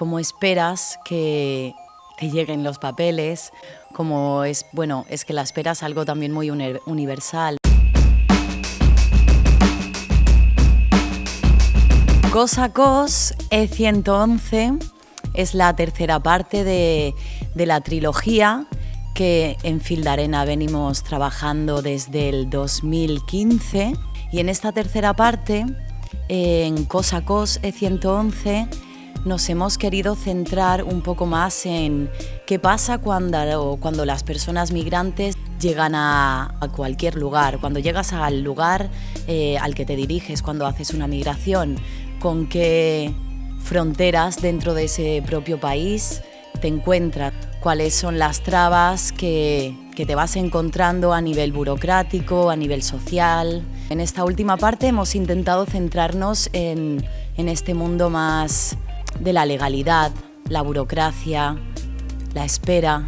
cómo esperas que te lleguen los papeles, cómo es, bueno, es que la espera es algo también muy universal. Cos a Cos E111 es la tercera parte de la trilogía que en Fil d'Arena venimos trabajando desde el 2015, y en esta tercera parte, en Cos a Cos E111, nos hemos querido centrar un poco más en qué pasa cuando las personas migrantes llegan a cualquier lugar, cuando llegas al lugar al que te diriges, cuando haces una migración, con qué fronteras dentro de ese propio país te encuentras, cuáles son las trabas que te vas encontrando a nivel burocrático, a nivel social. En esta última parte hemos intentado centrarnos en este mundo más de la legalidad, la burocracia, la espera.